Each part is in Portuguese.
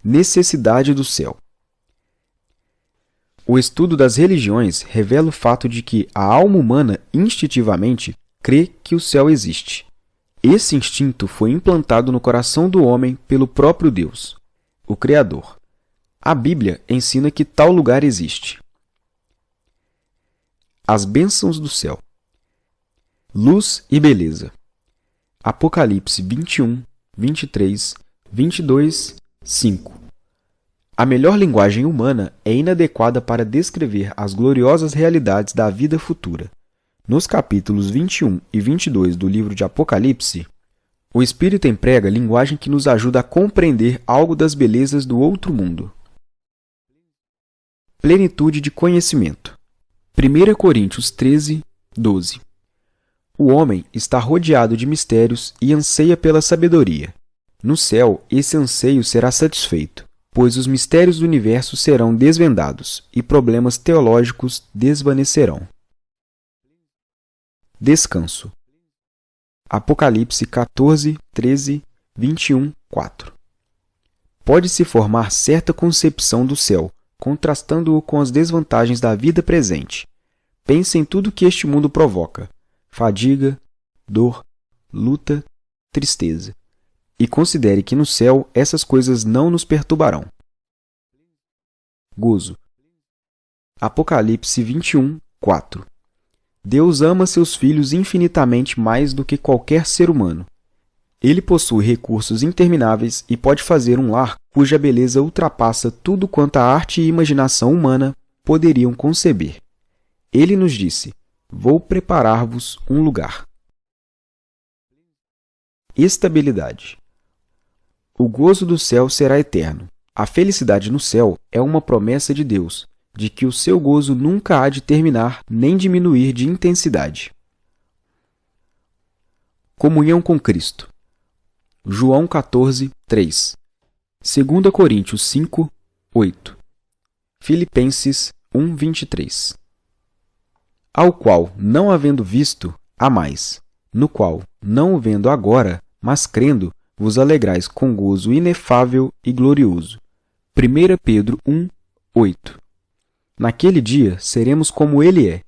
Necessidade do céu. O estudo das religiões revela o fato de que a alma humana instintivamente crê que o céu existe. Esse instinto foi implantado no coração do homem pelo próprio Deus, o Criador. A Bíblia ensina que tal lugar existe. As bênçãos do céu. Luz e beleza. Apocalipse 21, 23, 22, 5. A melhor linguagem humana é inadequada para descrever as gloriosas realidades da vida futura. Nos capítulos 21 e 22 do livro de Apocalipse, o Espírito emprega linguagem que nos ajuda a compreender algo das belezas do outro mundo. Plenitude de conhecimento. 1 Coríntios 13, 12. O homem está rodeado de mistérios e anseia pela sabedoria. No céu, esse anseio será satisfeito, pois os mistérios do universo serão desvendados e problemas teológicos desvanecerão. Descanso. Apocalipse 14, 13, 21, 4. Pode-se formar certa concepção do céu, contrastando-o com as desvantagens da vida presente. Pense em tudo que este mundo provoca: fadiga, dor, luta, tristeza. E considere que no céu essas coisas não nos perturbarão. Gozo. Apocalipse 21, 4. Deus ama seus filhos infinitamente mais do que qualquer ser humano. Ele possui recursos intermináveis e pode fazer um lar cuja beleza ultrapassa tudo quanto a arte e imaginação humana poderiam conceber. Ele nos disse: vou preparar-vos um lugar. Estabilidade. O gozo do céu será eterno. A felicidade no céu é uma promessa de Deus, de que o seu gozo nunca há de terminar nem diminuir de intensidade. Comunhão com Cristo. João 14, 3. 2 Coríntios 5, 8. Filipenses 1, 23. Ao qual, não havendo visto, há mais, no qual, não o vendo agora, mas crendo, vos alegrais com gozo inefável e glorioso. 1 Pedro 1, 8. Naquele dia seremos como ele é.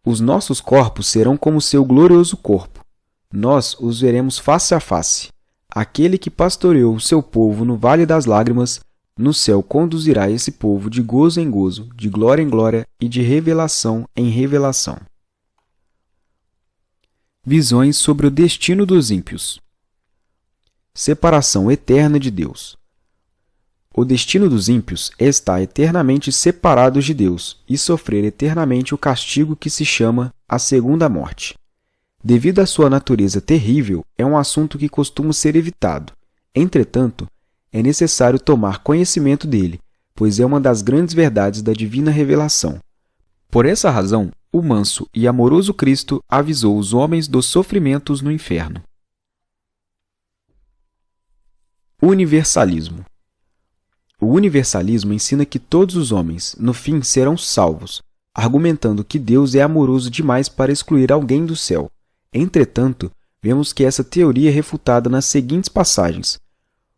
Os nossos corpos serão como seu glorioso corpo. Nós os veremos face a face. Aquele que pastoreou o seu povo no vale das lágrimas, no céu conduzirá esse povo de gozo em gozo, de glória em glória e de revelação em revelação. Visões sobre o destino dos ímpios. Separação eterna de Deus. O destino dos ímpios é estar eternamente separados de Deus e sofrer eternamente o castigo que se chama a segunda morte. Devido à sua natureza terrível, é um assunto que costuma ser evitado. Entretanto, é necessário tomar conhecimento dele, pois é uma das grandes verdades da divina revelação. Por essa razão, o manso e amoroso Cristo avisou os homens dos sofrimentos no inferno. Universalismo. O universalismo ensina que todos os homens, no fim, serão salvos, argumentando que Deus é amoroso demais para excluir alguém do céu. Entretanto, vemos que essa teoria é refutada nas seguintes passagens: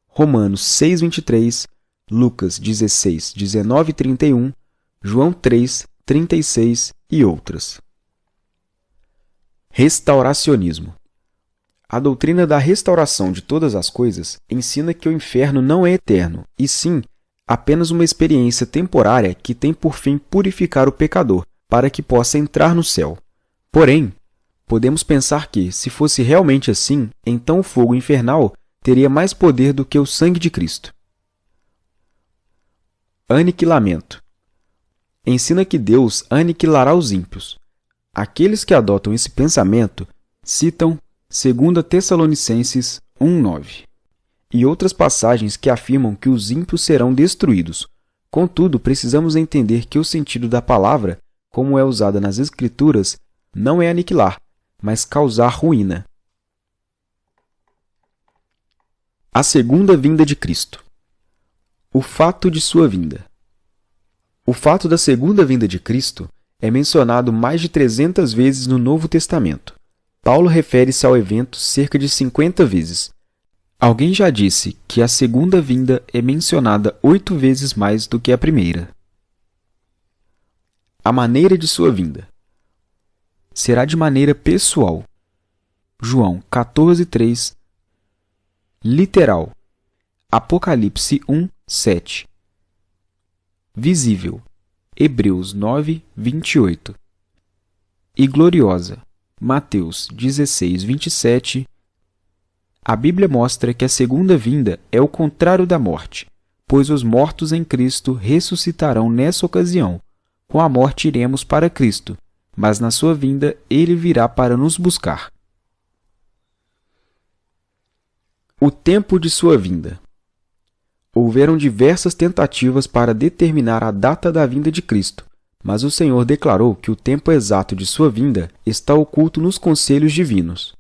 Romanos 6, 23, Lucas 16, 19 e 31, João 3, 36 e outras. Restauracionismo. A doutrina da restauração de todas as coisas ensina que o inferno não é eterno, e sim apenas uma experiência temporária que tem por fim purificar o pecador, para que possa entrar no céu. Porém, podemos pensar que, se fosse realmente assim, então o fogo infernal teria mais poder do que o sangue de Cristo. Aniquilamento. Ensina que Deus aniquilará os ímpios. Aqueles que adotam esse pensamento citam 2 Tessalonicenses 1:9 e outras passagens que afirmam que os ímpios serão destruídos. Contudo, precisamos entender que o sentido da palavra, como é usada nas Escrituras, não é aniquilar, mas causar ruína. A segunda vinda de Cristo. O fato de sua vinda. O fato da segunda vinda de Cristo é mencionado mais de 300 vezes no Novo Testamento. Paulo refere-se ao evento cerca de 50 vezes. Alguém já disse que a segunda vinda é mencionada 8 vezes mais do que a primeira. A maneira de sua vinda será de maneira pessoal. João 14:3. Literal. Apocalipse 1:7. Visível. Hebreus 9:28. E gloriosa. Mateus 16:27. A Bíblia mostra que a segunda vinda é o contrário da morte, pois os mortos em Cristo ressuscitarão nessa ocasião. Com a morte iremos para Cristo, mas na sua vinda ele virá para nos buscar. O tempo de sua vinda. Houveram diversas tentativas para determinar a data da vinda de Cristo, mas o Senhor declarou que o tempo exato de sua vinda está oculto nos conselhos divinos.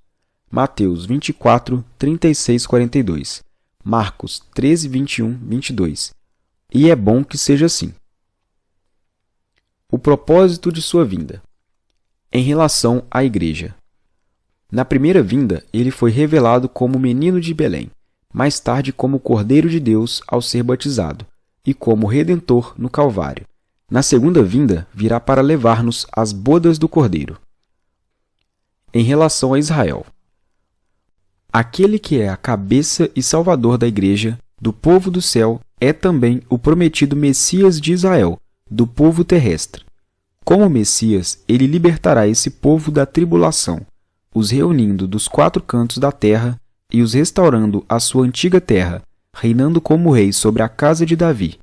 Mateus 24, 36, 42. Marcos 13, 21, 22. E é bom que seja assim. O propósito de sua vinda. Em relação à Igreja. Na primeira vinda, ele foi revelado como menino de Belém, mais tarde como Cordeiro de Deus ao ser batizado, e como Redentor no Calvário. Na segunda vinda, virá para levar-nos às bodas do Cordeiro. Em relação a Israel. Aquele que é a cabeça e salvador da Igreja, do povo do céu, é também o prometido Messias de Israel, do povo terrestre. Como Messias, ele libertará esse povo da tribulação, os reunindo dos 4 cantos da terra e os restaurando à sua antiga terra, reinando como rei sobre a casa de Davi.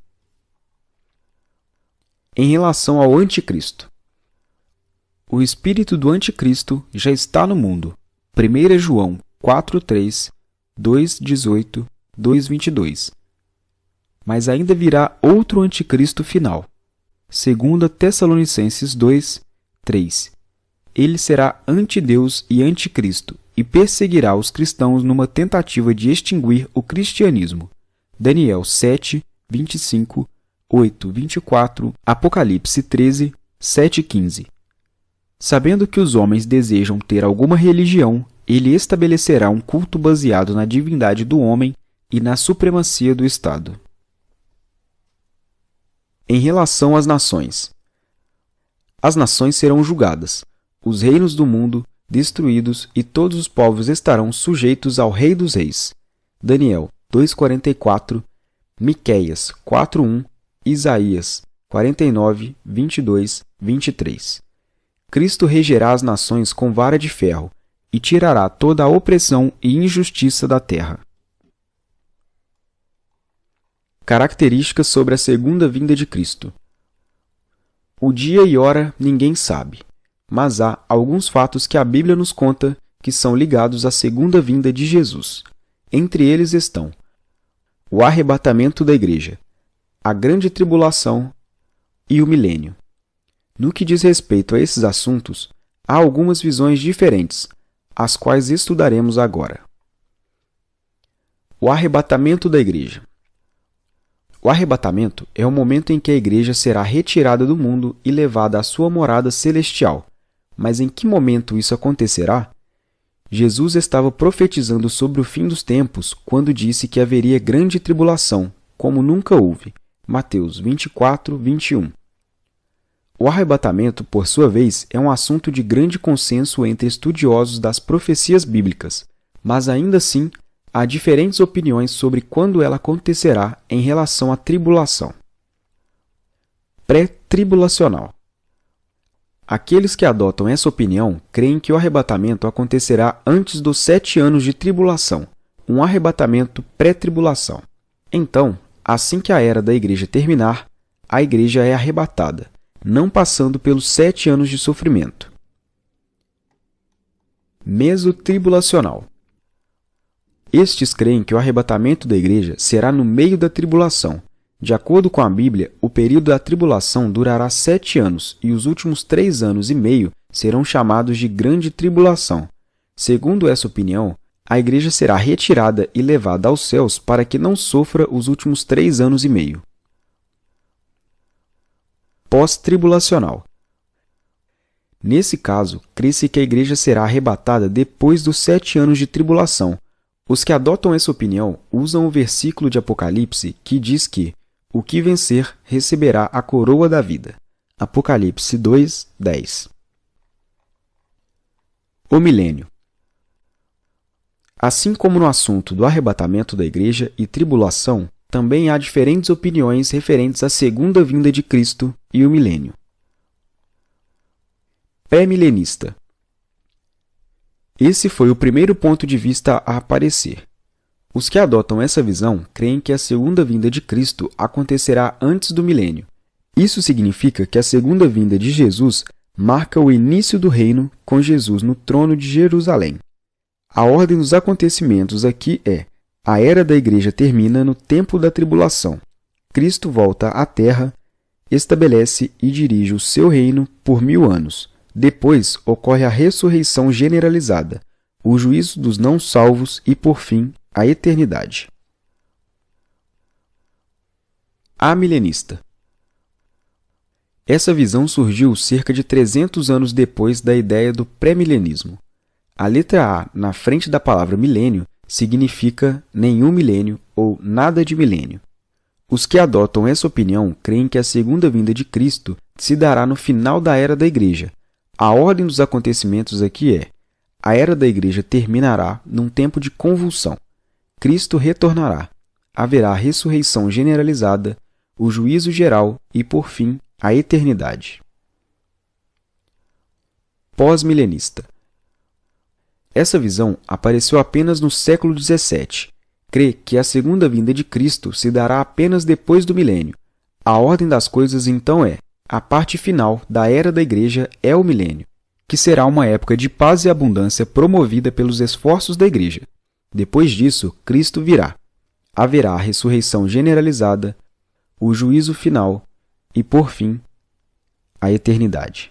Em relação ao Anticristo. O espírito do Anticristo já está no mundo. 1 João 4:3, 2:18, 2:22. Mas ainda virá outro Anticristo final. 2 Tessalonicenses 2:3. Ele será antideus e anticristo e perseguirá os cristãos numa tentativa de extinguir o cristianismo. Daniel 7:25, 8:24, Apocalipse 13, 7:15. Sabendo que os homens desejam ter alguma religião, ele estabelecerá um culto baseado na divindade do homem e na supremacia do Estado. Em relação às nações. As nações serão julgadas, os reinos do mundo destruídos e todos os povos estarão sujeitos ao Rei dos Reis. Daniel 2:44, Miqueias 4:1, Isaías 49, 22, 23. Cristo regerá as nações com vara de ferro e tirará toda a opressão e injustiça da terra. Características sobre a segunda vinda de Cristo. O dia e hora ninguém sabe, mas há alguns fatos que a Bíblia nos conta que são ligados à segunda vinda de Jesus. Entre eles estão o arrebatamento da Igreja, a grande tribulação e o milênio. No que diz respeito a esses assuntos, há algumas visões diferentes, as quais estudaremos agora. O arrebatamento da Igreja. O arrebatamento é o momento em que a Igreja será retirada do mundo e levada à sua morada celestial. Mas em que momento isso acontecerá? Jesus estava profetizando sobre o fim dos tempos quando disse que haveria grande tribulação, como nunca houve. Mateus 24, 21. O arrebatamento, por sua vez, é um assunto de grande consenso entre estudiosos das profecias bíblicas, mas ainda assim há diferentes opiniões sobre quando ela acontecerá em relação à tribulação. Pré-tribulacional. Aqueles que adotam essa opinião creem que o arrebatamento acontecerá antes dos 7 anos de tribulação, um arrebatamento pré-tribulação. Então, assim que a era da Igreja terminar, a Igreja é arrebatada, não passando pelos 7 anos de sofrimento. Mesotribulacional. Estes creem que o arrebatamento da Igreja será no meio da tribulação. De acordo com a Bíblia, o período da tribulação durará 7 anos e os últimos 3 anos e meio serão chamados de Grande Tribulação. Segundo essa opinião, a Igreja será retirada e levada aos céus para que não sofra os últimos 3 anos e meio. Pós-tribulacional. Nesse caso, crê-se que a Igreja será arrebatada depois dos 7 anos de tribulação, Os que adotam essa opinião usam o versículo de Apocalipse que diz que o que vencer receberá a coroa da vida. Apocalipse 2, 10. O milênio. Assim como no assunto do arrebatamento da igreja e tribulação, também há diferentes opiniões referentes à segunda vinda de Cristo e o milênio. Pré-milenista. Esse foi o primeiro ponto de vista a aparecer. Os que adotam essa visão creem que a segunda vinda de Cristo acontecerá antes do milênio. Isso significa que a segunda vinda de Jesus marca o início do reino com Jesus no trono de Jerusalém. A ordem dos acontecimentos aqui é: a era da igreja termina no tempo da tribulação. Cristo volta à terra, estabelece e dirige o seu reino por 1000 anos. Depois ocorre a ressurreição generalizada, o juízo dos não salvos e, por fim, a eternidade. Amilenista. Essa visão surgiu cerca de 300 anos depois da ideia do pré-milenismo. A letra A na frente da palavra milênio significa nenhum milênio ou nada de milênio. Os que adotam essa opinião creem que a segunda vinda de Cristo se dará no final da era da igreja. A ordem dos acontecimentos aqui é: a era da igreja terminará num tempo de convulsão. Cristo retornará. Haverá a ressurreição generalizada, o juízo geral e, por fim, a eternidade. Pós-milenista. Essa visão apareceu apenas no século XVII. Crê que a segunda vinda de Cristo se dará apenas depois do milênio. A ordem das coisas, então, é: a parte final da era da igreja é o milênio, que será uma época de paz e abundância promovida pelos esforços da igreja. Depois disso, Cristo virá. Haverá a ressurreição generalizada, o juízo final e, por fim, a eternidade.